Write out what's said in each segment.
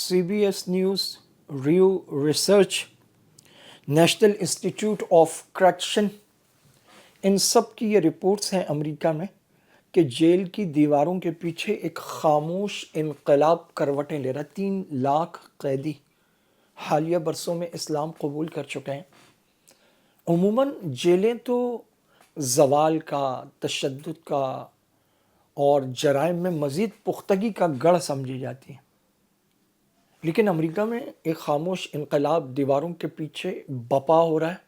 CBS news, Rio research, national institute of correction, इन सब की ये रिपोर्ट्स हैं अमेरिका में कि जेल की दीवारों के पीछे एक खामोश इनकलाब करवटें ले रहा है। 3 लाख कैदी हालिया बरसों में इस्लाम कबूल कर चुके हैं। उमूमन जेलें तो ज़वाल का, तशद्दुद का और जराइम में मज़ीद पुख्तगी का गढ़ समझी जाती हैं, लेकिन अमेरिका में एक खामोश इनकलाब दीवारों के पीछे बपा हो रहा है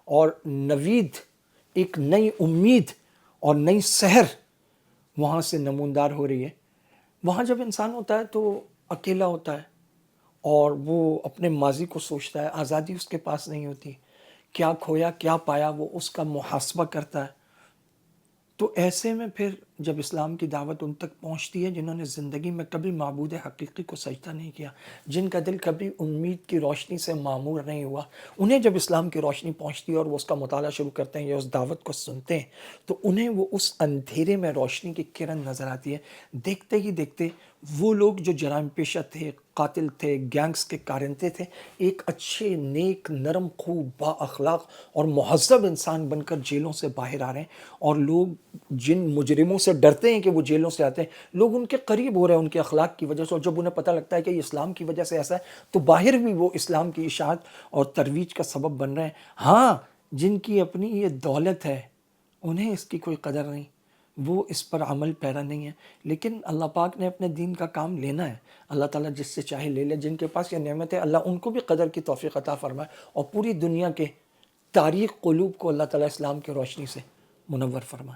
और नवीद एक नई उम्मीद और नई सहर वहाँ से नमूनदार हो रही है। वहाँ जब इंसान होता है तो अकेला होता है और वो अपने माजी को सोचता है, आज़ादी उसके पास नहीं होती, क्या खोया क्या पाया वो उसका मुहासबा करता है। तो ऐसे में फिर जब इस्लाम की दावत उन तक पहुंचती है जिन्होंने ज़िंदगी में कभी माबूद हकीकी को सजदा नहीं किया, जिनका दिल कभी उम्मीद की रोशनी से मामूर नहीं हुआ, उन्हें जब इस्लाम की रोशनी पहुंचती है और वो उसका मुताला शुरू करते हैं या उस दावत को सुनते हैं तो उन्हें वो उस अंधेरे में रोशनी की किरण नज़र आती है। देखते ही देखते वो लोग जो जराइम पेशा थे, कातिल थे, गैंग्स के कारंते थे, एक अच्छे नेक नरम खूब बाअखलाक और महज़्ज़ब इंसान बनकर जेलों से बाहर आ रहे हैं। और लोग जिन मुजरिमों से डरते हैं कि वो जेलों से आते हैं, लोग उनके करीब हो रहे हैं उनके अखलाक की वजह से। और जब उन्हें पता लगता है कि ये इस्लाम की वजह से ऐसा है तो बाहर भी वो इस्लाम की इशाअत और तरवीज का सबब बन रहे हैं। हाँ, जिनकी अपनी ये दौलत है उन्हें इसकी कोई कदर नहीं, वो इस पर अमल पैरा नहीं है, लेकिन अल्लाह पाक ने अपने दीन का काम लेना है। अल्लाह ताला जिससे चाहे ले ले। जिनके पास ये नेमत है अल्लाह उनको भी कदर की तौफीक अता फरमाए और पूरी दुनिया के तारीख़ क़ुलूब को अल्लाह ताला इस्लाम की रोशनी से मुनव्वर फरमाए।